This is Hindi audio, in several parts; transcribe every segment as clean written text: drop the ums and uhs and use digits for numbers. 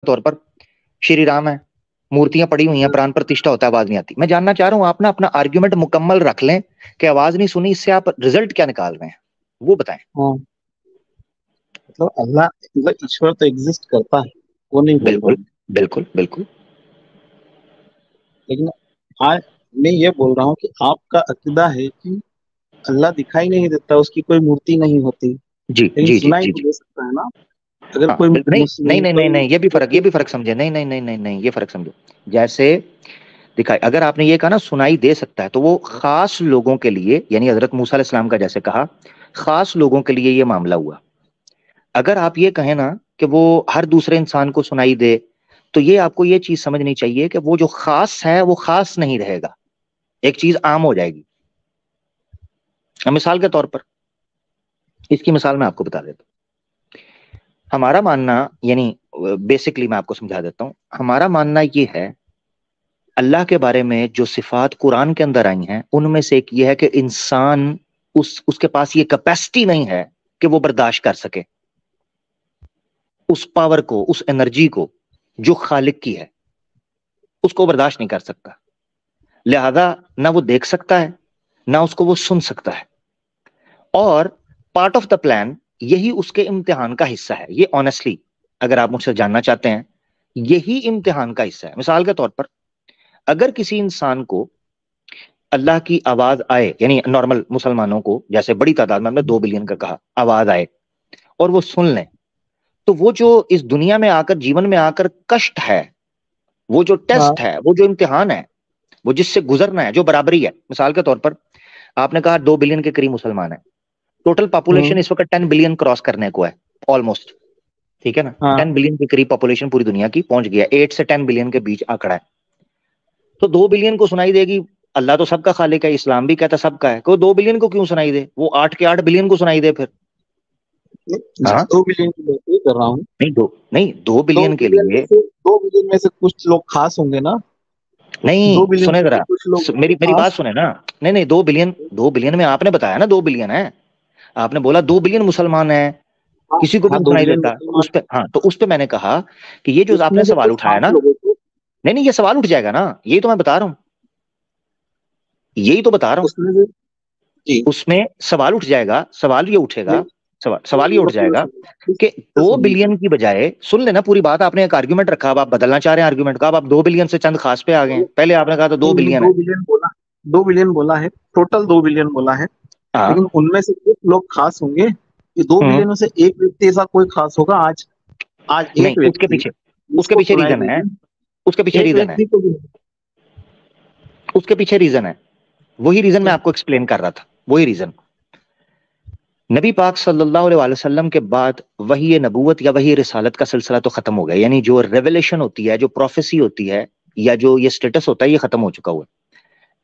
तौर पर श्री राम है, मूर्तियां पड़ी हुई हैं, प्राण प्रतिष्ठा होता है, आवाज नहीं आती। मैं जानना चाह रहा हूं आप ना अपना आर्ग्यूमेंट मुकम्मल रख लें कि आवाज नहीं सुनी, इससे आप रिजल्ट क्या निकाल रहे हैं वो बताएं। हाँ, मतलब अल्लाह, मतलब ईश्वर तो एग्जिस्ट करता है, वो नहीं बोल रहा बिल्कुल हूँ। बिल्कुल बिल्कुल। लेकिन आज मैं ये बोल रहा हूँ कि आपका अकीदा है कि अल्लाह दिखाई नहीं देता, उसकी कोई मूर्ति नहीं होती, जी लेकिन जी जी सुनाई जी तो जी। दे सकता है ना। अगर हाँ कोई बिल्कुल, नहीं नहीं मुस्लिम, नहीं नहीं कोई नहीं, ये भी फर्क मुसलमान। समझे, नहीं नहीं नहीं नहीं नहीं, ये फर्क समझो। जैसे दिखाई, अगर आपने ये कहा ना सुनाई दे सकता है, तो वो खास लोगों के लिए, यानी हजरत मूसा अलैहिस्सलाम का जैसे कहा, खास लोगों के लिए ये मामला हुआ। अगर आप ये कहें ना कि वो हर दूसरे इंसान को सुनाई दे, तो ये आपको ये चीज समझनी चाहिए कि वो जो खास है वो खास नहीं रहेगा, एक चीज आम हो जाएगी। अब मिसाल के तौर पर, इसकी मिसाल मैं आपको बता देता हूँ। हमारा मानना, यानी बेसिकली मैं आपको समझा देता हूँ, हमारा मानना ये है, अल्लाह के बारे में जो सिफात कुरान के अंदर आई हैं उनमें से एक ये है कि इंसान उसके पास ये कैपेसिटी नहीं है कि वो बर्दाश्त कर सके उस पावर को, उस एनर्जी को जो खालिक की है, उसको बर्दाश्त नहीं कर सकता। लिहाजा ना वो देख सकता है, ना उसको वो सुन सकता है। और पार्ट ऑफ द प्लान, यही उसके इम्तिहान का हिस्सा है। ये ऑनेस्टली अगर आप मुझसे जानना चाहते हैं, यही इम्तिहान का हिस्सा है। मिसाल के तौर पर, अगर किसी इंसान को अल्लाह की आवाज आए, यानी नॉर्मल मुसलमानों को जैसे बड़ी तादाद में, हमने 2 बिलियन का कहा, आवाज आए और वो सुन लें, तो वो जो इस दुनिया में आकर, जीवन में आकर कष्ट है, वो जो हाँ। टेस्ट है, वो जो इम्तिहान है, वो जिससे गुजरना है, जो बराबरी है। मिसाल के तौर पर, आपने कहा 2 बिलियन के करीब मुसलमान है, टोटल पॉपुलेशन हम्म। इस वक्त 10 बिलियन क्रॉस करने को है, ऑलमोस्ट। ठीक है ना, हाँ। 10 बिलियन के करीब पॉपुलेशन पूरी दुनिया की पहुंच गया, 8 से 10 बिलियन के बीच आंकड़ा है। तो 2 बिलियन को सुनाई देगी, अल्लाह तो सबका खालिक है, इस्लाम भी कहता सबका है, को 2 बिलियन को क्यों सुनाई दे, वो 8 के 8 बिलियन को सुनाई दे फिर। मैं हाँ, 2 बिलियन की बात नहीं कर रहा हूँ। नहीं दो, नहीं दो दो बिलियन के बिलियन में लिए, से 2 बिलियन में से कुछ लोग खास होंगे ना। दो नहीं बिलियन सुने में से जरा, कुछ लोग होंगे मेरी मेरी बात खास। सुने ना। नहीं नहीं, 2 बिलियन, 2 बिलियन में आपने बताया ना 2 बिलियन है, आपने बोला 2 बिलियन मुसलमान है, हाँ। किसी को भी हाँ, नहीं दो सुनाई बिलियन देता, तो मुसलमान उस पे, हाँ तो उस पे मैंने कहा कि ये हैं। जो उसमें आपने से सवाल कुछ उठाया खास ना, लोगों को। नहीं नहीं, ये सवाल उठ जाएगा ना, यही तो मैं बता रहा हूँ, यही तो बता रहा हूँ। उसमें से। जी। उसमें सवाल उठ जाएगा, सवाल ये उठेगा, नहीं, सवाल ये उठ मतलब पूरा जाएगा सुनिए, कि तो दो सुनिए। बिलियन की बजाय, सुन लेना पूरी बात, आपने एक आर्ग्यूमेंट रखा, अब आप बदलना चाह रहे हैं आर्ग्यूमेंट का, अब आप 2 बिलियन से चंद खास पे आ गए हैं, पहले आपने कहा था दो नहीं, मैंने बिलियन है। 2 बिलियन बोला। 2 बिलियन बोला है, टोटल 2 बिलियन बोला है। हाँ। लेकिन उनमें से कुछ लोग खास होंगे, कि दो हम्म। बिलियन में से एक व्यक्ति ऐसा कोई खास होगा आज। आज नहीं, एक उसके व्यक्ति पीछे, उसके जिसको पीछे सुनाई रीजन है, देगी। उसके पीछे एक रीजन है, व्यक्ति को भी। उसके पीछे रीजन है, वही रीजन मैं आपको एक्सप्लेन कर रहा था, वही रीजन। नबी पाक सल्लल्लाहु अलैहि वसल्लम के बाद वही नबूवत या वही रिसालत का सिलसिला तो खत्म हो गया, यानी जो रेवलेशन होती है, जो प्रोफेसी होती है, या जो ये स्टेटस होता है, ये खत्म हो चुका हुआ है।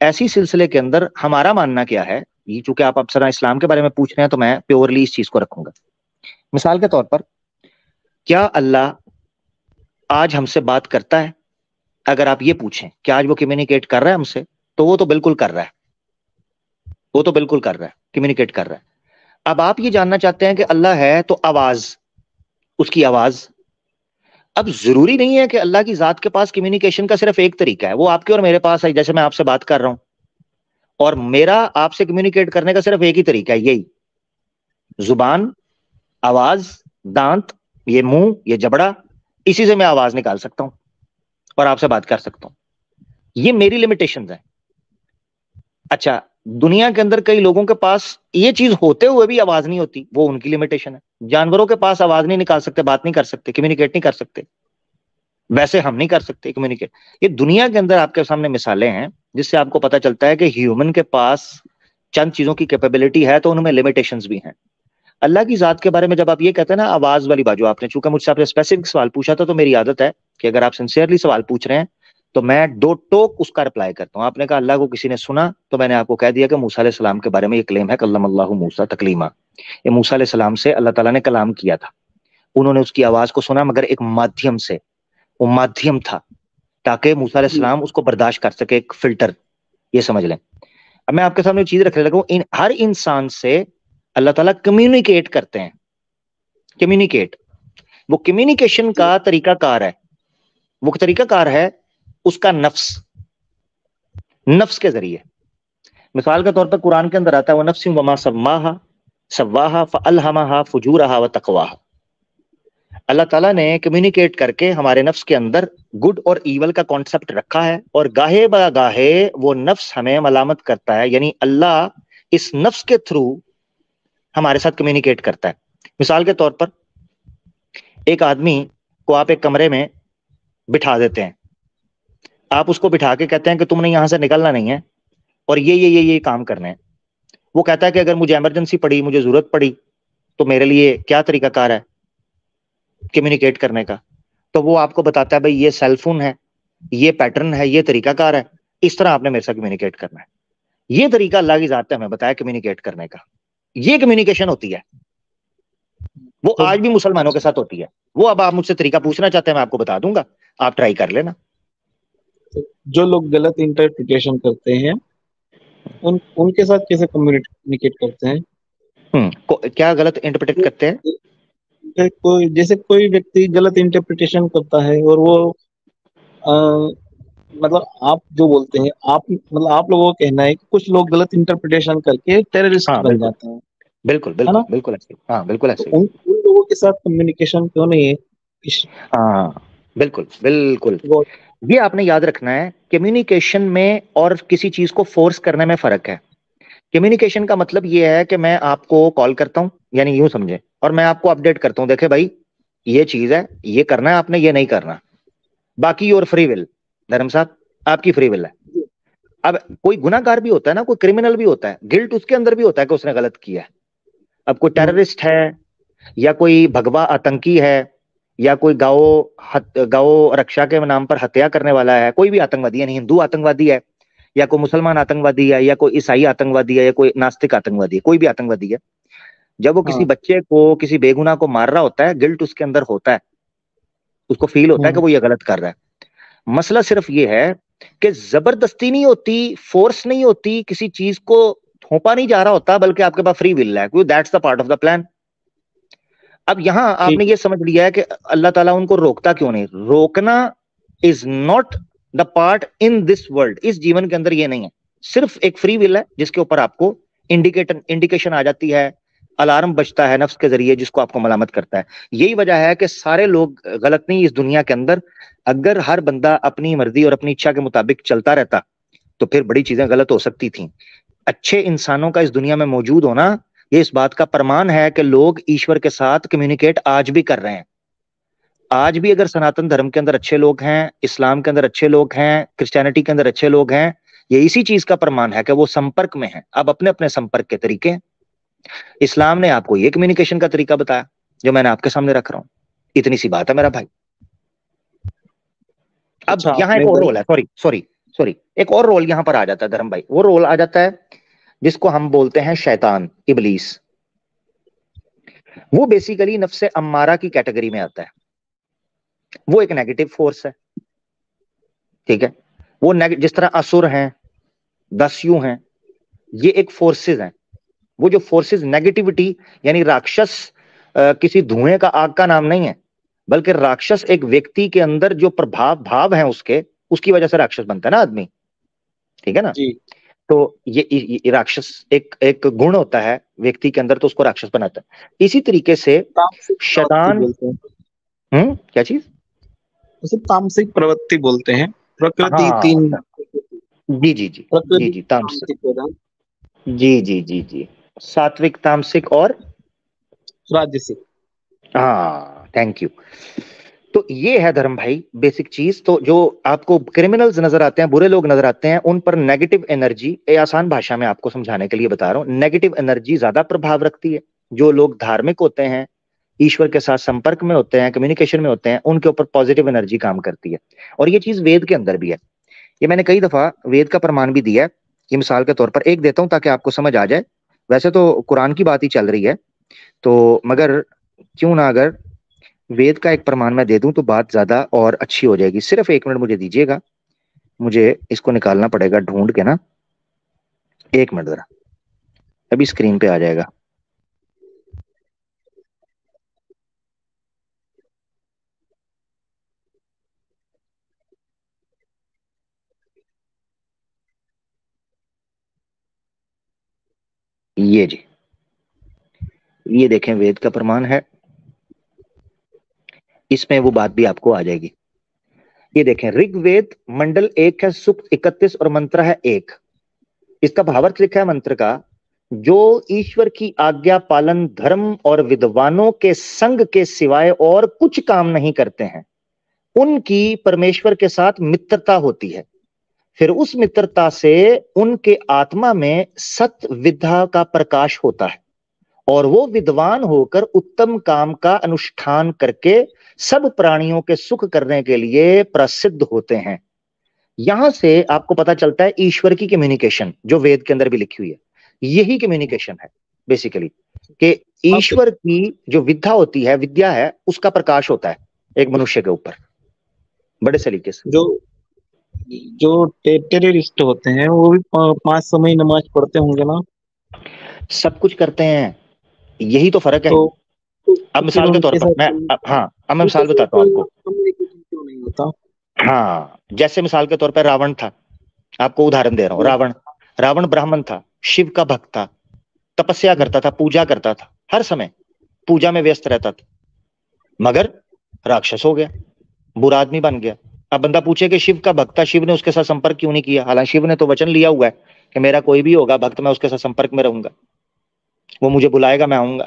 ऐसी सिलसिले के अंदर हमारा मानना क्या है, ये चूंकि आप अप्सरा इस्लाम के बारे में पूछ रहे हैं, तो मैं प्योरली इस चीज को रखूंगा। मिसाल के तौर पर, क्या अल्लाह आज हमसे बात करता है? अगर आप ये पूछें कि आज वो कम्युनिकेट कर रहा है हमसे, तो वो तो बिल्कुल कर रहा है, वो तो बिल्कुल कर रहा है, कम्युनिकेट कर रहा है। अब आप ये जानना चाहते हैं कि अल्लाह है तो आवाज, उसकी आवाज, अब जरूरी नहीं है कि अल्लाह की जात के पास कम्युनिकेशन का सिर्फ एक तरीका है, वो आपके और मेरे पास है, जैसे मैं आपसे बात कर रहा हूं, और मेरा आपसे कम्युनिकेट करने का सिर्फ एक ही तरीका है, यही जुबान, आवाज, दांत, ये मुंह, ये जबड़ा, इसी से मैं आवाज निकाल सकता हूं और आपसे बात कर सकता हूं। ये मेरी लिमिटेशंस है। अच्छा, दुनिया के अंदर कई लोगों के पास ये चीज होते हुए भी आवाज नहीं होती, वो उनकी लिमिटेशन है। जानवरों के पास आवाज नहीं निकाल सकते, बात नहीं कर सकते, कम्युनिकेट नहीं कर सकते, वैसे हम नहीं कर सकते कम्युनिकेट। ये दुनिया के अंदर आपके सामने मिसालें हैं, जिससे आपको पता चलता है कि ह्यूमन के पास चंद चीजों की कैपेबिलिटी है, तो उनमें लिमिटेशंस भी हैं। अल्लाह की जात के बारे में जब आप ये कहते हैं ना, आवाज वाली बात जो आपने, चूंकि मुझसे आपने स्पेसिफिक सवाल पूछा था, तो मेरी आदत है कि अगर आप सिंसियरली सवाल पूछ रहे हैं, तो मैं दो टोक उसका रिप्लाई करता हूं। आपने कहा अल्लाह को किसी ने सुना, तो मैंने आपको कह दिया कि मूसा अलैहि सलाम के बारे में ये क्लेम है, कल्लमल्लाहु मूसा तकलीमा, ये मूसा अलैहि सलाम से अल्लाह ताला ने कलाम किया था, उन्होंने उसकी आवाज को सुना, मगर एक माध्यम से, वो माध्यम था ताकि मूसा अलैहि जी। सलाम उसको बर्दाश्त कर सके, एक फिल्टर, ये समझ लें। अब मैं आपके सामने चीज रखने लगा हूं, हर इंसान से अल्लाह ताला कम्युनिकेट करते हैं, कम्युनिकेट, वो कम्युनिकेशन जी। का तरीका कार है। वो तरीकाकार है उसका नफ्स, नफ्स के जरिए। मिसाल के तौर पर कुरान के अंदर आता है, वो नफ्सिन वमा सम्माहा सव्वाहा फअल्हमाहा फुजूरहा व तकवाहा। अल्लाह ताला ने कम्युनिकेट करके हमारे नफ्स के अंदर गुड और ईवल का कॉन्सेप्ट रखा है, और गाहे बा गाहे वो नफ्स हमें मलामत करता है, यानी अल्लाह इस नफ्स के थ्रू हमारे साथ कम्युनिकेट करता है। मिसाल के तौर पर एक आदमी को आप एक कमरे में बिठा देते हैं, आप उसको बिठा के कहते हैं कि तुमने यहां से निकलना नहीं है और ये काम करने हैं। वो कहता है कि अगर मुझे इमरजेंसी पड़ी, मुझे जरूरत पड़ी, तो मेरे लिए क्या तरीकाकार है कम्युनिकेट करने का? तो वो आपको बताता है भाई ये सेलफोन है, ये पैटर्न है, ये तरीकाकार है, इस तरह आपने मेरे से कम्युनिकेट करना है। ये तरीका अल्लाह की जात ने हमें बताया कम्युनिकेट करने का। ये कम्युनिकेशन होती है, वो तो आज भी मुसलमानों के साथ होती है। वो अब आप मुझसे तरीका पूछना चाहते हैं, मैं आपको बता दूंगा, आप ट्राई कर लेना। जो लोग गलत इंटरप्रिटेशन करते हैं उनके साथ कैसे कम्युनिकेट करते हैं? क्या गलत इंटरप्रेट करते हैं? कोई जैसे कोई व्यक्ति गलत इंटरप्रिटेशन करता है और वो अ, मतलब आप जो बोलते हैं, आप मतलब आप लोगों का कहना है कि कुछ लोग गलत इंटरप्रिटेशन करके टेररिस्ट हाँ बन बिल्कुल, जाते हैं, बिल्कुल है बिल्कुल ना? बिल्कुल ऐसे ही। हाँ बिल्कुल तो ऐसे ही। उन लोगों के साथ कम्युनिकेशन क्यों नहीं है? हाँ बिल्कुल बिल्कुल। वो ये आपने याद रखना है, कम्युनिकेशन में और किसी चीज को फोर्स करने में फर्क है। कम्युनिकेशन का मतलब ये है कि मैं आपको कॉल करता हूं, यानी यूं समझे, और मैं आपको अपडेट करता हूं, देखे भाई ये चीज है, ये करना है आपने, ये नहीं करना। बाकी योर फ्री विल, धर्म साहब, आपकी फ्री विल है। अब कोई गुनाहगार भी होता है ना, कोई क्रिमिनल भी होता है, गिल्ट उसके अंदर भी होता है कि उसने गलत किया है। अब कोई टेररिस्ट है, या कोई भगवा आतंकी है, या कोई गाओ रक्षा के नाम पर हत्या करने वाला है, कोई भी आतंकवादी है, नहीं हिंदू आतंकवादी है, या कोई मुसलमान आतंकवादी है, या कोई ईसाई आतंकवादी है, या कोई नास्तिक आतंकवादी है, कोई भी आतंकवादी है, जब वो किसी हाँ। बच्चे को, किसी बेगुनाह को मार रहा होता है, गिल्ट उसके अंदर होता है, उसको फील होता है कि हम्म। वो ये गलत कर रहा है। मसला सिर्फ ये है कि जबरदस्ती नहीं होती, फोर्स नहीं होती, किसी चीज को थोपा नहीं जा रहा होता, बल्कि आपके पास फ्री विल है, क्योंकि that's the part of the plan. अब यहां आपने ठीक ये समझ लिया है कि अल्लाह ताला उनको रोकता क्यों नहीं। रोकना is not the part in this world, इस जीवन के अंदर ये नहीं है। सिर्फ एक फ्री विल है जिसके ऊपर आपको इंडिकेशन आ जाती है, अलार्म बजता है नफ्स के जरिए, जिसको आपको मलामत करता है। यही वजह है कि सारे लोग गलत नहीं इस दुनिया के अंदर। अगर हर बंदा अपनी मर्जी और अपनी इच्छा के मुताबिक चलता रहता, तो फिर बड़ी चीजें गलत हो सकती थी। अच्छे इंसानों का इस दुनिया में मौजूद होना, ये इस बात का प्रमाण है कि लोग ईश्वर के साथ कम्युनिकेट आज भी कर रहे हैं। आज भी अगर सनातन धर्म के अंदर अच्छे लोग हैं, इस्लाम के अंदर अच्छे लोग हैं, क्रिश्चियनिटी के अंदर अच्छे लोग हैं, ये इसी चीज का प्रमाण है कि वो संपर्क में हैं। अब अपने अपने संपर्क के तरीके हैं। इस्लाम ने आपको ये कम्युनिकेशन का तरीका बताया जो मैंने आपके सामने रख रहा हूं। इतनी सी बात है मेरा भाई। अब अच्छा, यहां एक आपने और गलत। रोल है, सॉरी सॉरी सॉरी, एक और रोल यहां पर आ जाता है धर्म भाई। वो रोल आ जाता है जिसको हम बोलते हैं शैतान, इबलीस। वो बेसिकली नफ्से अम्मारा की कैटेगरी में आता है। वो एक नेगेटिव फोर्स है, ठीक है। वो जिस तरह असुर हैं, दस्यु हैं, ये एक फोर्सेस हैं। वो जो फोर्सेस नेगेटिविटी, यानी राक्षस किसी धुएं का, आग का नाम नहीं है, बल्कि राक्षस एक व्यक्ति के अंदर जो प्रभाव भाव है उसके, उसकी वजह से राक्षस बनता है ना आदमी, ठीक है ना। जी। तो ये राक्षस एक एक गुण होता है व्यक्ति के अंदर, तो उसको राक्षस बनाता है। इसी तरीके से तामसिक प्रवृत्ति शैतान। बोलते हैं क्या चीज? उसे, तामसिक प्रवृत्ति बोलते हैं। प्रकृति हाँ, तीन। जी जी जी, जी प्रकृति जी तामसिक, तामसिक प्रधान, जी जी जी जी, सात्विक, तामसिक और, राजसिक। हाँ थैंक यू। तो ये है धर्म भाई बेसिक चीज। तो जो आपको क्रिमिनल्स नजर आते हैं, बुरे लोग नजर आते हैं, उन पर नेगेटिव एनर्जी, ये आसान भाषा में आपको समझाने के लिए बता रहा हूं, नेगेटिव एनर्जी ज्यादा प्रभाव रखती है। जो लोग धार्मिक होते हैं, ईश्वर के साथ संपर्क में होते हैं, कम्युनिकेशन में होते हैं, उनके ऊपर पॉजिटिव एनर्जी काम करती है। और ये चीज वेद के अंदर भी है। ये मैंने कई दफा वेद का प्रमाण भी दिया है। ये मिसाल के तौर पर एक देता हूं ताकि आपको समझ आ जाए। वैसे तो कुरान की बात ही चल रही है, तो मगर क्यों ना अगर वेद का एक प्रमाण मैं दे दूं तो बात ज्यादा और अच्छी हो जाएगी। सिर्फ एक मिनट मुझे दीजिएगा, मुझे इसको निकालना पड़ेगा ढूंढ के ना। एक मिनट जरा, अभी स्क्रीन पे आ जाएगा। ये जी, ये देखें वेद का प्रमाण है, इसमें वो बात भी आपको आ जाएगी। ये देखें ऋग्वेद मंडल 1 है, सूक्त 31 और मंत्र है 1। इसका भावार्थ लिखा है मंत्र का, जो ईश्वर की आज्ञा पालन धर्म और विद्वानों के संग के सिवाय और कुछ काम नहीं करते हैं, उनकी परमेश्वर के साथ मित्रता होती है। फिर उस मित्रता से उनके आत्मा में सत्य विद्या का प्रकाश होता है और वो विद्वान होकर उत्तम काम का अनुष्ठान करके सब प्राणियों के सुख करने के लिए प्रसिद्ध होते हैं। यहां से आपको पता चलता है ईश्वर की कम्युनिकेशन जो वेद के अंदर भी लिखी हुई है, यही कम्युनिकेशन है बेसिकली, कि ईश्वर की जो विद्या होती है, विद्या है, उसका प्रकाश होता है एक मनुष्य के ऊपर बड़े सलीके से। जो जो टेररिस्ट होते हैं वो भी 5 समय नमाज पढ़ते होंगे ना? सब कुछ करते हैं, यही तो फर्क है। तो अब मिसाल के तौर पर मैं मिसाल बताता हूँ आपको। कम्युनिकेशन क्यों नहीं होता? हाँ, जैसे मिसाल के तौर पर रावण था, आपको उदाहरण दे रहा हूँ। रावण ब्राह्मण था, शिव का भक्त था, तपस्या करता था, पूजा करता था, हर समय पूजा में व्यस्त रहता था, मगर राक्षस हो गया, बुरा आदमी बन गया। अब बंदा पूछे कि शिव का भक्त था, शिव ने उसके साथ संपर्क क्यों नहीं किया? हालांकि शिव ने तो वचन लिया हुआ है कि मेरा कोई भी होगा भक्त, मैं उसके साथ संपर्क में रहूंगा, वो मुझे बुलाएगा, मैं आऊंगा,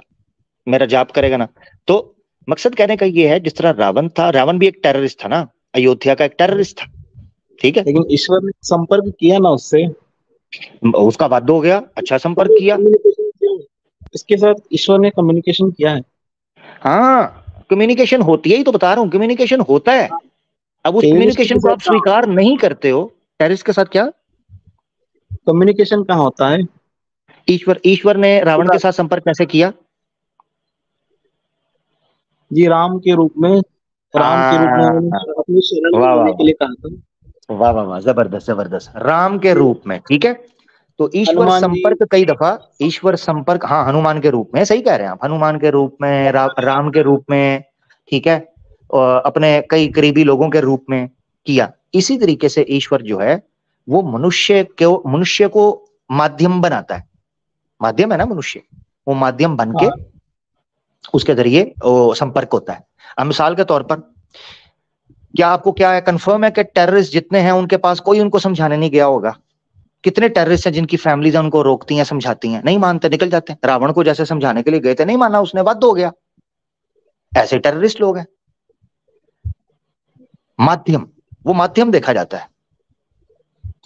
मेरा जाप करेगा ना। तो मकसद कहने का ये है, जिस तरह रावण था, रावण भी एक टेररिस्ट था ना, अयोध्या का एक टेररिस्ट था, ठीक है। लेकिन ईश्वर ने संपर्क किया ना उससे, उसका वाद हो गया, अच्छा संपर्क किया। कम्युनिकेशन किया है। इसके साथ ईश्वर ने कम्युनिकेशन किया है। हाँ, कम्युनिकेशन होती है, ही तो बता रहा हूँ, कम्युनिकेशन होता है। अब उस टेररिस्ट के कम्युनिकेशन को साथ आप स्वीकार नहीं करते हो। टेररिस्ट के साथ क्या कम्युनिकेशन कहाँ होता है? ईश्वर ने रावण के साथ संपर्क कैसे किया? जी, राम के रूप में उन्होंने हाँ, अपनी शरण में वाह वाह लेने के लिए कहा था। वाह वाह वाह, जबरदस्त जबरदस्त, राम के तो रूप में, ठीक है। तो ईश्वर हनुमान जी, संपर्क कई दफा, ईश्वर संपर्क, हाँ, हनुमान के रूप में, सही कह रहे हैं आप, हनुमान के रूप में, राम के रूप में, ठीक है, और अपने कई करीबी लोगों के रूप में किया। इसी तरीके से ईश्वर जो है वो मनुष्य को माध्यम बनाता है, माध्यम है ना मनुष्य, वो माध्यम बन के हाँ, उसके जरिए वो संपर्क होता है। अब मिसाल के तौर पर, क्या आपको क्या है, कंफर्म है कि टेररिस्ट जितने हैं उनके पास कोई उनको समझाने नहीं गया होगा? कितने टेररिस्ट हैं जिनकी फैमिलीज उनको रोकती हैं, समझाती हैं, नहीं मानते, निकल जाते हैं। रावण को जैसे समझाने के लिए गए थे, नहीं माना उसने, बद हो गया। ऐसे टेररिस्ट लोग हैं। माध्यम, वो माध्यम देखा जाता है।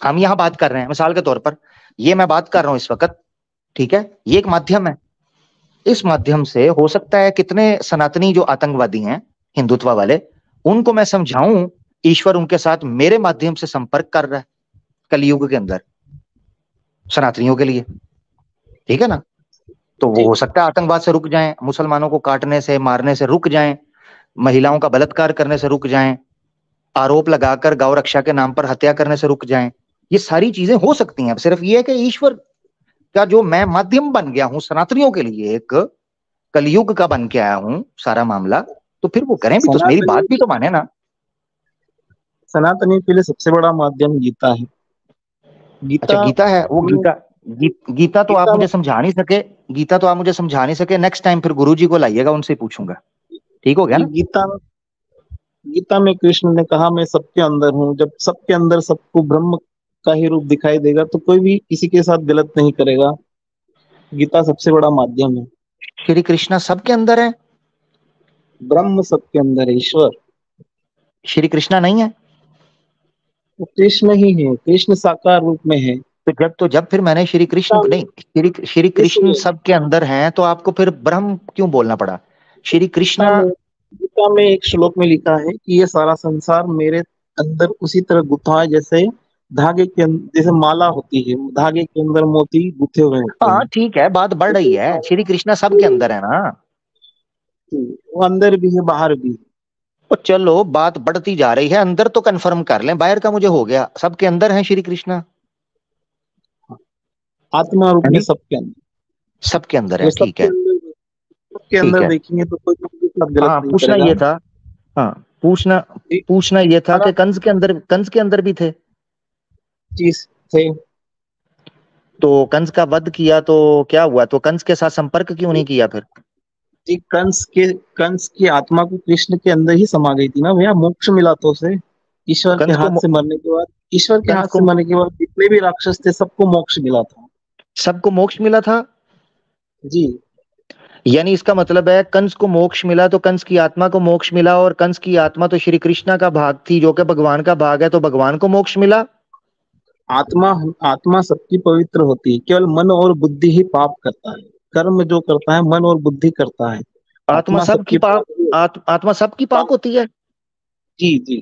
हम यहां बात कर रहे हैं मिसाल के तौर पर, ये मैं बात कर रहा हूं इस वक्त, ठीक है, ये एक माध्यम है। इस माध्यम से हो सकता है कितने सनातनी जो आतंकवादी हैं, हिंदुत्व वाले, उनको मैं समझाऊं ईश्वर उनके साथ मेरे माध्यम से संपर्क कर रहा है कलयुग के अंदर, सनातनियों के लिए, ठीक है ना। तो वो जी, हो सकता है आतंकवाद से रुक जाएं, मुसलमानों को काटने से मारने से रुक जाएं, महिलाओं का बलात्कार करने से रुक जाएं, आरोप लगाकर गौ रक्षा के नाम पर हत्या करने से रुक जाएं। ये सारी चीजें हो सकती हैं। अब सिर्फ ये है कि ईश्वर का जो मैं माध्यम बन गया हूं सनातनियों के लिए, एक कलयुग का बन के आया हूं सारा मामला, तो फिर वो करें भी तो, मेरी सनातनी बात भी तो माने ना। सनातनी के लिए सबसे बड़ा माध्यम गीता है। अच्छा, गीता गीता है, वो में गीता तो आप गीता में मुझे समझा नहीं सके। गीता तो आप मुझे समझा नहीं सके, नेक्स्ट टाइम फिर गुरु जी को लाइएगा, उनसे ही पूछूंगा, ठीक हो गया जी, ना। गीता में कृष्ण ने कहा मैं सबके अंदर हूँ। जब सबके अंदर सबको ब्रह्म का ही रूप दिखाई देगा तो कोई भी किसी के साथ गलत नहीं करेगा। गीता सबसे बड़ा माध्यम है। श्री कृष्णा सबके अंदर है? ब्रह्म सबके अंदर है, ईश्वर। श्री कृष्णा नहीं है? वो कृष्ण ही है, कृष्ण साकार रूप में है। तो जब फिर मैंने श्री कृष्ण गीता में नहीं, श्री कृष्ण इसलिए सबके अंदर हैं, तो आपको फिर ब्रह्म क्यों बोलना पड़ा? श्री गीता कृष्णा। में गीता में एक श्लोक में लिखा है कि ये सारा संसार मेरे अंदर उसी तरह गुथा है जैसे धागे के जैसे माला होती है, धागे के अंदर मोती गुथे हुए होते हाँ हैं। ठीक है, बात बढ़ रही है, श्री कृष्णा सबके अंदर है ना। वो अंदर भी है, बाहर भी है। तो चलो बात बढ़ती जा रही है, अंदर तो कंफर्म कर लें, बाहर का मुझे हो गया, सबके अंदर है श्री कृष्णा, आत्मा रूप है में नहीं? सबके अंदर। सबके अंदर है, वो ठीक है। सबके ठीक अंदर है। देखेंगे तो कोई किसी के साथ गलत हाँ, नहीं पूछना करेगा। ये था, हाँ, पूछना जी, पूछना ये था सारा कि कंस के अंदर भी थे। चीज थे। तो कंस का वध किया तो क्या हुआ? तो कंस के साथ संपर्क क्यों नहीं किया फिर? जी, कंस की आत्मा को कृष्ण के अंदर ही समा गई थी ना भैया, मोक्ष मिला तो उसे। ईश्वर के कंस को हाथ से मरने के बाद, ईश्वर के कंस हाथ को से मरने के बाद जितने भी राक्षस थे सबको मोक्ष मिला था। सबको मोक्ष मिला था? जी। यानी इसका मतलब है कंस को मोक्ष मिला तो कंस की आत्मा को मोक्ष मिला, और कंस की आत्मा तो श्री कृष्णा का भाग थी जो कि भगवान का भाग है, तो भगवान को मोक्ष मिला। आत्मा आत्मा सबकी पवित्र होती है, केवल मन और बुद्धि ही पाप करता है। कर्म जो करता है मन और बुद्धि करता है। आत्मा आत्मा सबकी सबकी पाक पवित्र आत्मा सबकी पाक पाप। होती है। जी जी।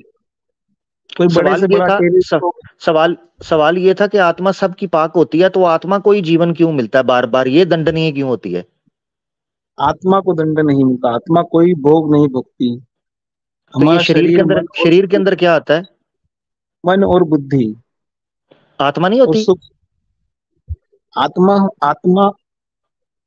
कोई बड़े सवाल से ये बड़ा था टेररिस्ट हो। सवाल सवाल ये था कि आत्मा सबकी पाक होती है, तो आत्मा को ही जीवन क्यों मिलता है बार बार? ये दंडनीय क्यों होती है? आत्मा को दंड नहीं मिलता, आत्मा कोई भोग नहीं भोगती। तो ये हमारा शरीर शरीर के अंदर क्या आता है? मन और बुद्धि आत्मा नहीं और होती? सुख। आत्मा आत्मा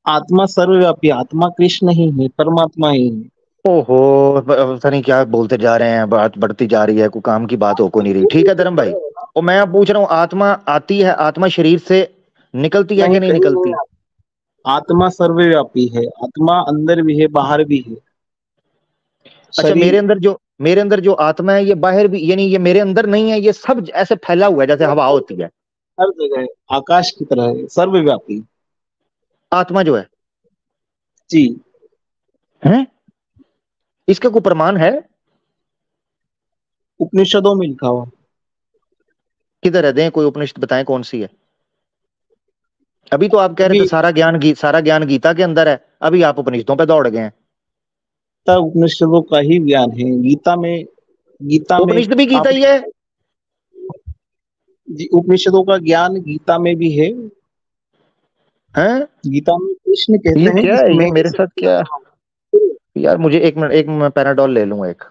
आत्मा सर्वव्यापी, आत्मा कृष्ण ही है, परमात्मा ही है। ओहो, पता नहीं क्या बोलते जा रहे हैं, बात बढ़ती जा रही है, कोई काम की बात हो को नहीं रही। ठीक है धर्म भाई, और मैं अब पूछ रहा हूँ, आत्मा आती है, आत्मा शरीर से निकलती है नहीं, कि नहीं कहीं नहीं। निकलती? आत्मा सर्वव्यापी है, आत्मा अंदर भी है बाहर भी है। अच्छा, शरीर। मेरे अंदर जो आत्मा है ये बाहर भी, यानी ये मेरे अंदर नहीं है, ये सब ऐसे फैला हुआ है जैसे हवा होती है। हर जगह है, आकाश की तरह है, सर्वव्यापी। आत्मा जो जी। है इसका कोई प्रमाण है? उपनिषदों में लिखा हुआ। किधर है? दें कोई उपनिषद बताएं कौन सी है। अभी तो आप कह रहे थे अभी सारा ज्ञान गीता के अंदर है, अभी आप उपनिषदों पे दौड़ गए हैं। तक उपनिषदों का ही ज्ञान है गीता में उपनिषद भी गीता आप। ही है? जी, उपनिषदों का ज्ञान गीता में भी है। हैं? गीता में कृष्ण ये कहते हैं क्या कि है? ये मैं ही मेरे साथ सबसे क्या? बड़ा हूँ। यार मुझे एक मिनट, एक मैं पैराडॉल ले लूं एक।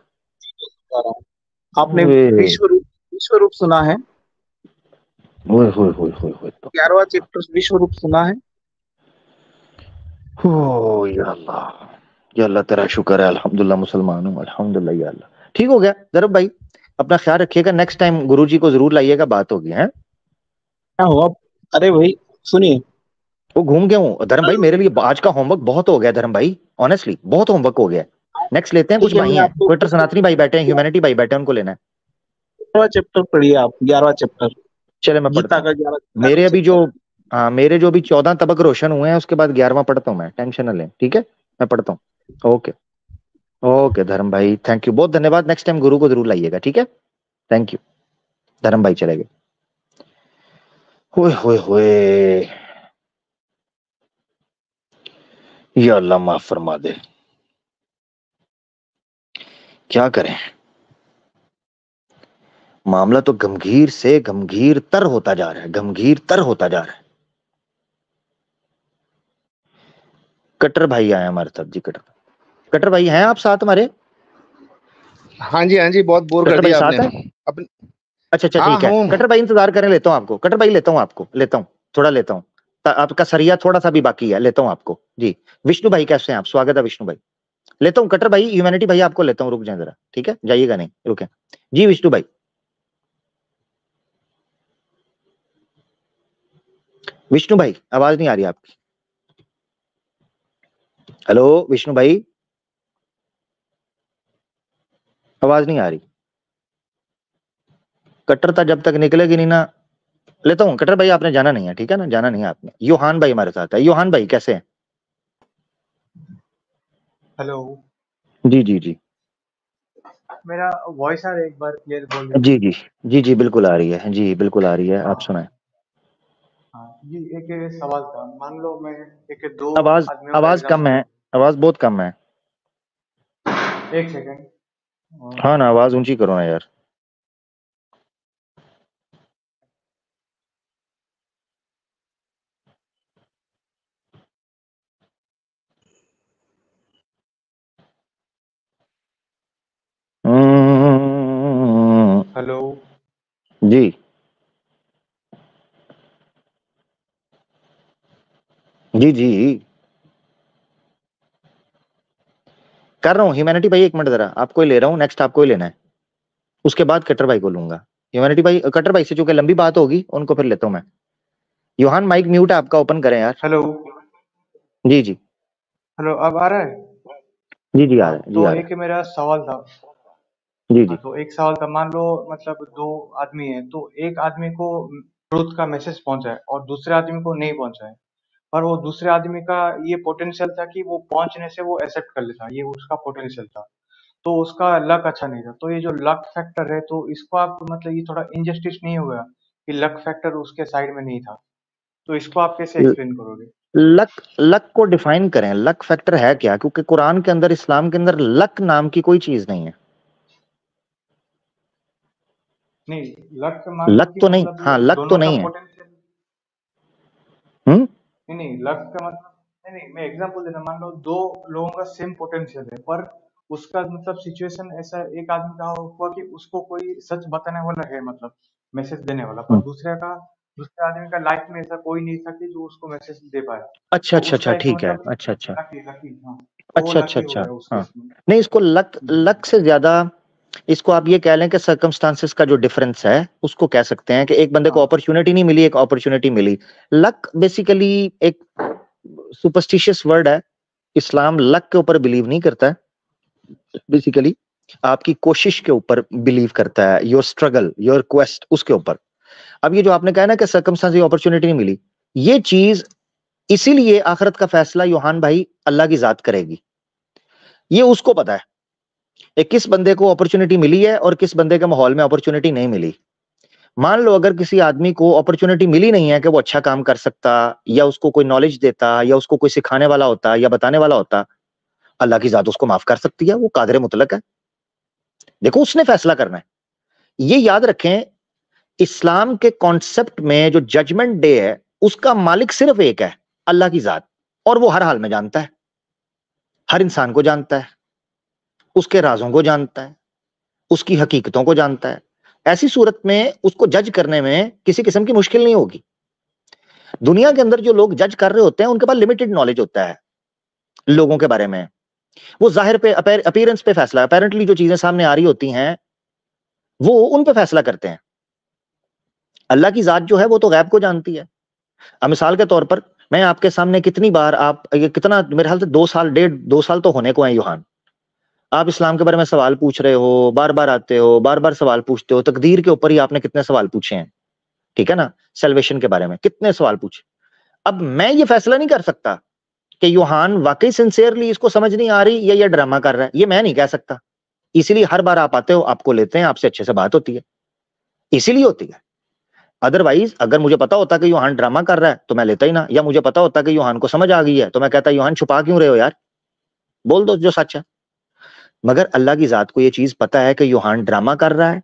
आपने ओए विश्व रूप सुना है? ओए होए होए होए होए, 11वां चैप्टर विश्व रूप सुना है? हो या अल्लाह तेरा शुक्र है, अल्हम्दुलिल्लाह मुसलमान हूँ, अल्हम्दुलिल्लाह या अल्लाह। ठीक हो गया धर्म भाई, अपना ख्याल रखिएगा, नेक्स्ट टाइम गुरुजी को जरूर लाइएगा, बात होगी है। क्या हुआ? अरे भाई, सुनिए। वो घूम गया हूँ धर्म भाई, मेरे लिए आज का होमवर्क बहुत हो गया धर्म भाई, ऑनेस्टली बहुत होमवर्क हो गया। नेक्स्ट लेते हैं, कुछ ठीक है, भाई मैं हैं, आपको क्विटर सनातनी भाई बैठे हैं, ह्यूमैनिटी भाई बैठे हैं, उनको लेना है। 11वां चैप्टर पढ़िए आप, 11वां चैप्टर। चले मैं गीता पढ़ता हूँ। का 11वां मेरे अभी जो चैप्टर। हाँ, मेरे जो अभी 14 तबक रोशन हुए हैं, उसके बाद 11वां पढ़ता हूँ मैं, टेंशन न लें, ठीक है? मैं पढ़ता हूँ। ओके। ओके धर्म भाई, थैंक यू, बहुत धन्यवाद, नेक्स्ट टाइम गुरु को जरूर लाइएगा, ठीक है? Thank you. धर्म भाई चले गए। होए होए होए, या अल्लाह माफ फरमा दे, क्या करें? मामला तो गंभीर से गंभीर तर होता जा रहा है, गंभीर तर होता जा रहा है। कट्टर भाई आए हमारे साथ जी, कट्टर कट्टर भाई हैं आप साथ हमारे? हाँ जी, बहुत बोर कर कट्टर भाई दिया आपने साथ है? अपन। अच्छा अच्छा, हाँ ठीक है, हूँ। कट्टर भाई इंतजार करें, लेता हूँ आपको, कट्टर भाई लेता हूँ आपको, लेता हूँ, थोड़ा लेता हूँ, आपका सरिया थोड़ा सा भी बाकी है, लेता हूँ आपको जी। विष्णु भाई कैसे हैं आप? स्वागत है विष्णु भाई। लेता हूँ कट्टर भाई, ह्यूमैनिटी भाई आपको लेता हूँ, रुक जाए जरा, ठीक है, जाइएगा नहीं, रुके जी। विष्णु भाई, विष्णु भाई आवाज नहीं आ रही आपकी। हेलो विष्णु भाई, आवाज नहीं आ रही। कट्टरता जब तक निकलेगी नहीं ना, लेता हूँ कट्टर भाई, आपने जाना नहीं है, ठीक है ना, जाना नहीं है आपने। योहान भाई हमारे साथ है, योहान भाई कैसे हैं? हेलो। जी जी जी मेरा वॉइस आ रहा है? एक बार क्लियर बोल जी दीजिए। जी जी जी, बिल्कुल आ रही है जी, बिल्कुल आ रही है, आप सुनाएं। हाँ जी, एक सवाल था। मान लो मैं एक दो आवाज आदमियों का आवाज कम एग्जांपल है, आवाज बहुत कम है। एक सेकेंड। हाँ ना, आवाज ऊंची करो ना यार। हेलो। जी जी जी कर रहा हूँ ह्यूमैनिटी भाई, एक मिनट जरा, आपको ही ले रहा हूँ, नेक्स्ट आपको ही लेना है, उसके बाद कट्टर भाई को लूंगा। ह्यूमैनिटी भाई, कट्टर भाई से चूंकि लंबी बात होगी, उनको फिर लेता हूँ मैं। योहान माइक म्यूट है आपका, ओपन करें यार। हेलो जी जी हेलो, अब आ रहा है? जी जी, आ हाँ, रहा है जी, तो आ रहा एक मेरा सवाल था। है जी हाँ, जी। तो एक सवाल था, मान लो मतलब दो आदमी हैं, तो एक आदमी को ट्रुथ का मैसेज पहुंचा है और दूसरे आदमी को नहीं पहुंचा है, पर वो दूसरे आदमी का ये पोटेंशियल था कि वो पहुंचने से वो एक्सेप्ट कर लेता, ये उसका पोटेंशियल था, तो उसका लक अच्छा नहीं था। तो ये जो लक फैक्टर है, तो इसको आप मतलब ये थोड़ा इनजस्टिस नहीं होगा कि लक फैक्टर उसके साइड में नहीं था? तो इसको आप कैसे एक्सप्लेन करोगे? लक, लक को डिफाइन करें, लक फैक्टर है क्या? क्योंकि कुरान के अंदर, इस्लाम के अंदर लक नाम की कोई चीज नहीं है। नहीं, लक मान लो लक कि तो नहीं, मतलब हाँ लक तो दोनों का नहीं है। पोटेंशियल। हम्म। नहीं नहीं, लक का मतलब नहीं नहीं, मैं एग्जांपल देता हूं। मान लो दो लोगों का सेम पोटेंशियल है, पर उसका मतलब सिचुएशन ऐसा, एक आदमी का हुआ कि उसको कोई सच बताने वाला है, मतलब मैसेज देने वाला, पर हम्म। दूसरे आदमी का लाइफ में ऐसा कोई नहीं था कि जो उसको मैसेज दे पाए। अच्छा तो अच्छा उसका अच्छा, एक ठीक है, मतलब अच्छा अच्छा लकी, हाँ, तो वो अच्छा अच्छा लकी हो अच्छा। गया उस हाँ, केस में। नहीं इसको लक, लक से ज्यादा इसको आप ये कह लें कि सर्कमस्टांसेस का जो डिफरेंस है उसको कह सकते हैं कि एक बंदे को हाँ अपॉर्चुनिटी नहीं मिली, एक अपॉर्चुनिटी मिली। लक बेसिकली एक सुपरस्टिशियस वर्ड है। इस्लाम लक के ऊपर बिलीव नहीं करता है, बेसिकली आपकी कोशिश के ऊपर बिलीव करता है, योर स्ट्रगल, योर क्वेस्ट, उसके ऊपर। अब ये जो आपने कहा ना कि सर्कमस्टांस अपॉर्चुनिटी नहीं मिली, ये चीज इसीलिए आखिरत का फैसला यूहान भाई अल्लाह की जात करेगी, ये उसको पता है कि किस बंदे को अपॉर्चुनिटी मिली है और किस बंदे के माहौल में अपॉर्चुनिटी नहीं मिली। मान लो अगर किसी आदमी को अपॉर्चुनिटी मिली नहीं है कि वो अच्छा काम कर सकता, या उसको कोई नॉलेज देता, या उसको कोई सिखाने वाला होता या बताने वाला होता, अल्लाह की जात उसको माफ कर सकती है, वो कादिर मुतलक है। देखो उसने फैसला करना है। ये याद रखें, इस्लाम के कॉन्सेप्ट में जो जजमेंट डे है उसका मालिक सिर्फ एक है, अल्लाह की जात, और वो हर हाल में जानता है, हर इंसान को जानता है, उसके राजों को जानता है, उसकी हकीकतों को जानता है। ऐसी सूरत में उसको जज करने में किसी किस्म की मुश्किल नहीं होगी। दुनिया के अंदर जो लोग जज कर रहे होते हैं उनके पास लिमिटेड नॉलेज होता है लोगों के बारे में। वो जाहिर पे, अपीयरेंस पे फैसला, अपेरेंटली जो चीजें सामने आ रही होती हैं वो उन पे फैसला करते हैं। अल्लाह की जात जो है वो तो गैब को जानती है। अब मिसाल के तौर पर मैं आपके सामने कितनी बार, आप ये कितना, मेरे ख्याल से 2 साल, 1.5 2 साल तो होने को है यूहान, आप इस्लाम के बारे में सवाल पूछ रहे हो, बार बार आते हो, बार बार सवाल पूछते हो। तकदीर के ऊपर ही आपने कितने सवाल पूछे हैं, ठीक है ना? सेल्वेशन के बारे में कितने सवाल पूछे। अब मैं ये फैसला नहीं कर सकता कि यूहान वाकई सिंसियरली इसको समझ नहीं आ रही या ये ड्रामा कर रहा है, ये मैं नहीं कह सकता। इसीलिए हर बार आप आते हो, आपको लेते हैं, आपसे अच्छे से बात होती है, इसीलिए होती है। अदरवाइज अगर मुझे पता होता कि यूहान ड्रामा कर रहा है तो मैं लेता ही ना, या मुझे पता होता कि यूहान को समझ आ गई है तो मैं कहता यूहान छुपा क्यों रहे हो यार, बोल दो जो सच है। मगर अल्लाह की जात को ये चीज पता है कि यूहान ड्रामा कर रहा है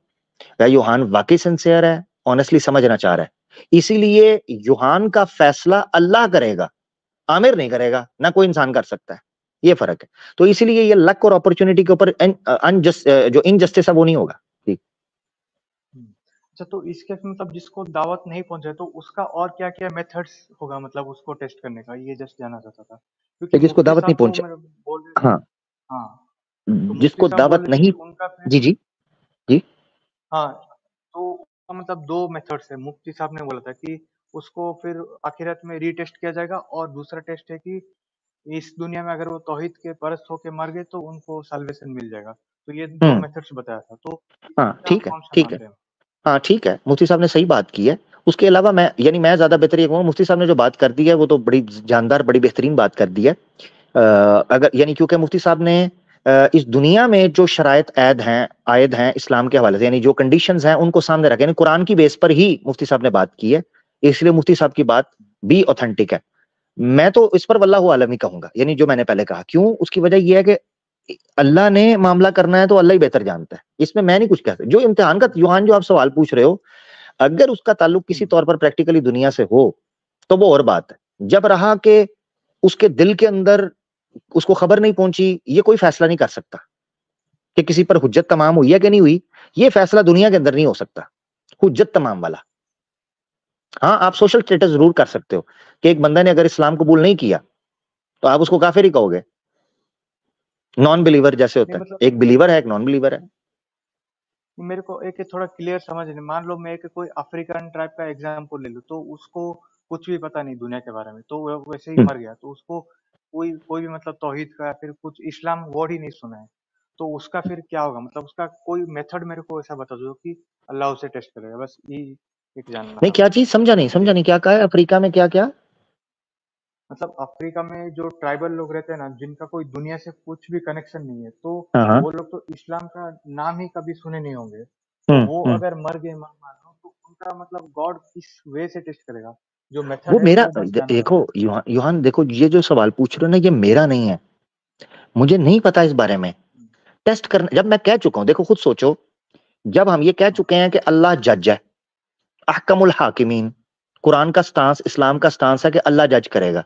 या यूहान वाकई सिंसियर है, ऑनेस्टली समझना चाह रहा है। इसीलिए यूहान का फैसला अल्लाह करेगा, आमिर नहीं करेगा, ना कोई इंसान कर सकता है। ये फर्क है। तो इसीलिए ये लक और अपॉर्चुनिटी के ऊपर अनजस्ट, जो इनजस्टिस है वो नहीं होगा। ठीक। अच्छा, तो इस केस में मतलब जिसको दावत नहीं पहुंचे, तो उसका और क्या क्या मेथड्स होगा मतलब उसको टेस्ट करने का, ये जस्ट जानना चाहता था, क्योंकि जिसको मुफ्ती दावत नहीं साहब तो पहुंचा, मेरे बोल रहे थे। हाँ, हाँ, तो मुफ्ती जिसको साहब बोल दावत रहे थे कि नहीं, उनका फिर, जी जी जी, हाँ, तो उसका मतलब दो मेथड्स है। मुफ्ती साहब ने बोला था कि उसको फिर आखिरत में रीटेस्ट किया जाएगा, और दूसरा टेस्ट है कि इस दुनिया में अगर वो तौहीद के परस्त होके मर गए तो उनको साल्वेशन मिल जाएगा। तो ये दो हम्म, मेथड्स बताया था, तो हाँ इसमें आप ठीक है, कौन सा ठीक है, मानते हैं? हाँ ठीक है, मुफ्ती साहब ने सही बात की है। उसके अलावा मैं, यानी मैं ज्यादा बेहतर ये कहूँगा, मुफ्ती साहब ने जो बात कर दी है वो तो बड़ी जानदार, बड़ी बेहतरीन बात कर दी है। अगर यानी क्योंकि मुफ्ती साहब ने इस दुनिया में जो शराइत आयद हैं इस्लाम के हवाले से, यानी जो कंडीशंस हैं उनको सामने रखे, यानी कुरान की बेस पर ही मुफ्ती साहब ने बात की है, इसलिए मुफ्ती साहब की बात भी ऑथेंटिक है। मैं तो इस पर वल्लाहु आलम ही कहूंगा, यानी जो मैंने पहले कहा। क्यों? उसकी वजह यह है कि अल्लाह ने मामला करना है तो अल्लाह ही बेहतर जानता है, इसमें मैं नहीं कुछ कह सकता। जो इम्तिहान का, यूहान जो आप सवाल पूछ रहे हो, अगर उसका ताल्लुक किसी तौर पर प्रैक्टिकली दुनिया से हो तो वो और बात है। जब रहा कि उसके दिल के अंदर उसको खबर नहीं पहुंची, ये कोई फैसला नहीं कर सकता कि किसी पर हुज्जत तमाम हुई है कि नहीं हुई। ये फैसला दुनिया के अंदर नहीं हो सकता हुज्जत तमाम वाला। हाँ, आप सोशल स्टेटस जरूर कर सकते हो कि एक बंदा ने अगर इस्लाम कबूल नहीं किया तो आप उसको काफिर ही कहोगे, नॉन बिलीवर जैसे नहीं होता है, मतलब एक बिलीवर है, एक नॉन बिलीवर है। मेरे को एक थोड़ा क्लियर समझ नहीं। मान लो मैं एक कोई अफ्रीकन ट्राइब का एग्जांपल ले लूं, तो उसको कुछ भी पता नहीं दुनिया के बारे में, तो वो वैसे ही हम्म। मर गया, तो उसको कोई कोई भी मतलब तौहीद का या फिर कुछ इस्लाम वर्ड ही नहीं सुना है, तो उसका फिर क्या होगा? मतलब उसका कोई मेथड मेरे को ऐसा बता दो कि अल्लाह उसे टेस्ट करेगा, बस यही एक जानना नहीं, था क्या मुझे। चीज समझा नहीं, समझा जी, नहीं, क्या कहा है अफ्रीका में, क्या क्या? मतलब अफ्रीका में जो ट्राइबल लोग रहते हैं ना, जिनका कोई दुनिया से कुछ भी कनेक्शन नहीं है, तो हाँ हाँ। वो लोग तो इस्लाम का नाम ही कभी सुने नहीं होंगे, तो वो हम्म। अगर मर गए मान लो, तो उनका मतलब गॉड किस वे से टेस्ट करेगा? जो वो मेथड है मेरा वो बस जानना था। देखो यूहान, देखो ये जो सवाल पूछ रहे हो ना, ये मेरा नहीं है, मुझे नहीं पता इस बारे में। हम्म, टेस्ट करना, जब मैं कह चुका हूं, देखो खुद सोचो, जब हम ये कह हाँ, चुके हैं कि अल्लाह जज है, अहकमुल हाकिमीन, कुरान का स्टांस, इस्लाम का स्टांस है कि अल्लाह जज करेगा।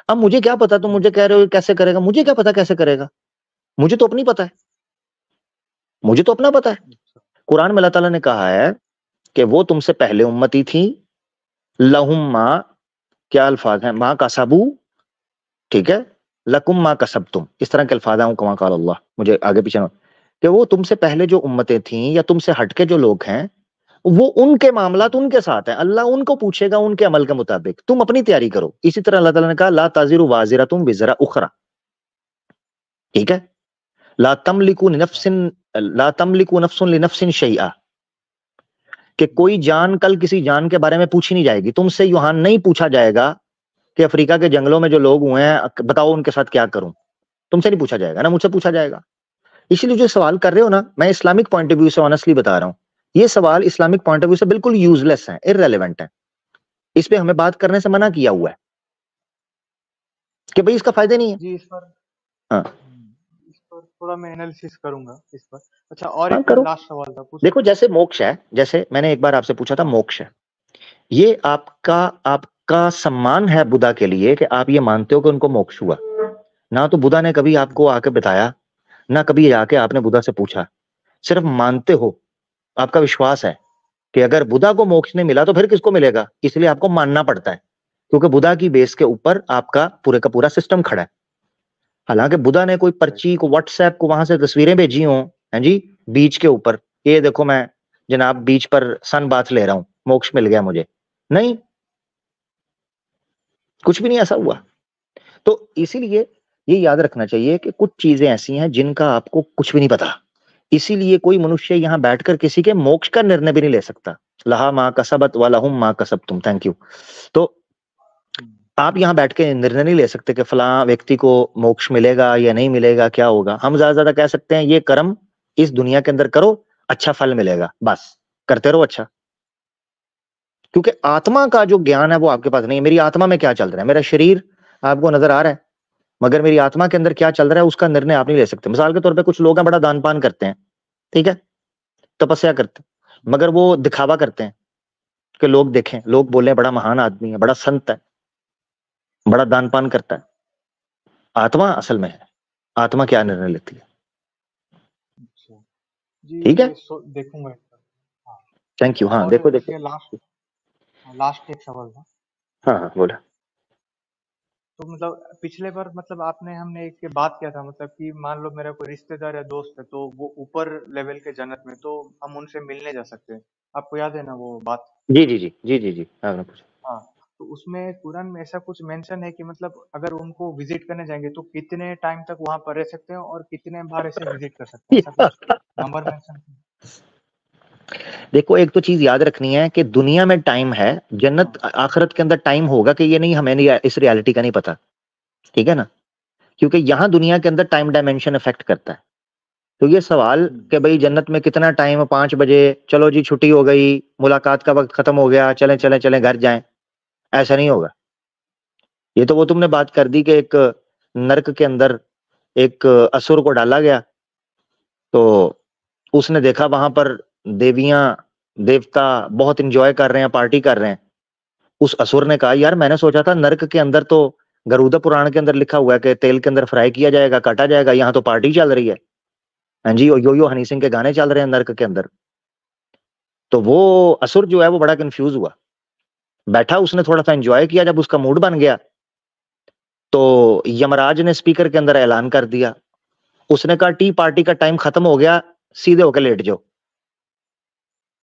अब मुझे क्या पता, तुम हम्म, मुझे कह रहे हो कैसे करेगा, मुझे क्या पता कैसे करेगा, मुझे तो अपनी पता है, मुझे तो अपना पता है। अच्छा, कुरान में अल्लाह ताला ने कहा है कि वो तुमसे पहले उम्मती थी, लहुम मा, क्या अल्फाज है, मा कसबू, ठीक है, लकुम मा कसबतुम, इस तरह के अल्फाज हैं, कमा काल अल्लाह, मुझे आगे पीछे कि वो तुमसे पहले जो उम्मतें थीं या तुमसे हटके जो लोग हैं, वो उनके मामलात हम्म, उनके साथ हैं, अल्लाह उनको पूछेगा उनके अमल के मुताबिक, तुम अपनी तैयारी करो। इसी तरह अल्लाह ताला ने कहा ला ताजिरु वाजिरतुम विजरा उखरा, ठीक है, ला तमलिकु अच्छा, नफ्सिन, ला तमलिकु नफ्सुन लिनफ्सिन शैआ, कि हम्म, कोई जान कल किसी जान के बारे में पूछी नहीं जाएगी, तुमसे यूहान नहीं पूछा जाएगा कि अफ्रीका के जंगलों में जो लोग हुए हैं बताओ उनके साथ क्या करूं, तुमसे नहीं पूछा जाएगा ना, मुझसे पूछा जाएगा। इसीलिए जो सवाल कर रहे हो ना, मैं इस्लामिक पॉइंट ऑफ व्यू से ऑनेस्टली बता रहा हूं, ये सवाल इस्लामिक पॉइंट ऑफ व्यू से बिल्कुल यूजलेस है, इररेलेवेंट है, इस पे हमें बात करने से मना किया हुआ है कि भाई इसका फायदा नहीं है। जी, इस पर हाँ इस पर थोड़ा मैं एनालिसिस करूंगा इस पर। अच्छा, और हाँ एक करो। लास्ट सवाल था, पूछ देखो सकता हूँ? जैसे मोक्ष है, जैसे मैंने एक बार आपसे पूछा था, मोक्ष है, ये आपका आपका सम्मान है बुद्धा के लिए कि आप ये मानते हो कि उनको मोक्ष हुआ। ना तो बुद्धा ने कभी आपको हम्म, आके बताया, ना कभी आके आपने बुद्धा से पूछा, सिर्फ मानते हो, आपका विश्वास है कि अगर बुद्धा को मोक्ष नहीं मिला तो फिर किसको मिलेगा, इसलिए आपको मानना पड़ता है, क्योंकि बुद्धा की बेस के ऊपर आपका पूरे का पूरा सिस्टम खड़ा है। हालांकि बुद्धा ने कोई राइट, पर्ची को, व्हाट्सएप को वहां से तस्वीरें भेजी हो, हैं जी, बीच के ऊपर, ये देखो मैं जनाब बीच पर सन बाथ ले रहा हूं, मोक्ष मिल गया मुझे, नहीं, कुछ भी नहीं ऐसा हुआ। तो इसीलिए ये याद रखना चाहिए कि कुछ चीजें ऐसी हैं जिनका आपको कुछ भी नहीं पता, इसीलिए कोई मनुष्य यहां बैठकर किसी के मोक्ष का निर्णय भी नहीं ले सकता। लहा मा कसबत व लहुम मा कसबतुम, थैंक यू। तो हम्म, आप यहां बैठ के निर्णय नहीं ले सकते कि फलां व्यक्ति को मोक्ष मिलेगा या नहीं मिलेगा, क्या होगा। हम ज्यादा ज्यादा कह सकते हैं ये कर्म इस दुनिया के अंदर करो, अच्छा फल मिलेगा, बस करते रहो अच्छा। क्योंकि आत्मा का जो ज्ञान है वो आपके पास नहीं है, मेरी आत्मा में क्या चल रहा है, मेरा शरीर आपको नजर आ रहा है, मगर मेरी आत्मा के अंदर क्या चल रहा है उसका निर्णय आप नहीं ले सकते। मिसाल के तौर पे कुछ लोग हैं बड़ा दान पान करते हैं, ठीक है, तपस्या करते हैं, मगर वो दिखावा करते हैं कि लोग देखें, लोग बोले बड़ा महान आदमी है, बड़ा संत है, बड़ा दान पान करता है। आत्मा असल में है, आत्मा क्या निर्णय लेती है। अच्छा। जी, ठीक है, मैं देखूंगा इस पर। हाँ, थैंक यू। हाँ और देखो देखो। इसके लास्ट लास्ट एक सवाल था। हाँ हाँ बोला। तो मतलब पिछले बार मतलब आपने हमने एक बात किया था, मतलब कि मान लो मेरा कोई रिश्तेदार या दोस्त है, तो वो ऊपर लेवल के जन्नत में, तो हम उनसे मिलने जा सकते हैं। आपको याद है ना वो बात? जी जी जी जी जी जी, आपने पूछा। हाँ, तो उसमें कुरान में ऐसा कुछ मेंशन है कि मतलब अगर उनको विजिट करने जाएंगे तो कितने टाइम तक वहां पर रह सकते हैं और कितने बार ऐसे विजिट कर सकते हैं, ऐसा कुछ नंबर मेंशन? देखो एक तो चीज याद रखनी है कि दुनिया में टाइम है, हाँ, जन्नत आखिरत के अंदर टाइम होगा कि ये नहीं, हमें नहीं, इस रियलिटी का नहीं पता, ठीक है ना, क्योंकि यहां दुनिया के अंदर टाइम डायमेंशन इफेक्ट करता है। तो ये सवाल हम्म, कि भाई जन्नत में कितना टाइम, 5 बजे, चलो जी छुट्टी हो गई, मुलाकात का वक्त खत्म हो गया, चलें चलें चलें घर जाएं, ऐसा नहीं होगा। ये तो वो तुमने बात कर दी कि एक नर्क के अंदर एक असुर को डाला गया, तो उसने देखा वहां पर देवियां देवता बहुत इंजॉय कर रहे हैं, पार्टी कर रहे हैं। उस असुर ने कहा यार मैंने सोचा था नर्क के अंदर तो गरुड़ पुराण के अंदर लिखा हुआ है कि तेल के अंदर फ्राई किया जाएगा, काटा जाएगा, यहाँ तो पार्टी चल रही है। हाँ जी, और यो यो हनी सिंह के गाने चल रहे हैं नर्क के अंदर। तो वो असुर जो है वो बड़ा कंफ्यूज हुआ, बैठा, उसने थोड़ा सा एंजॉय किया, जब उसका मूड बन गया तो यमराज ने स्पीकर के अंदर ऐलान कर दिया, उसने कहा टी पार्टी का टाइम खत्म हो गया, सीधे होकर लेट जाओ।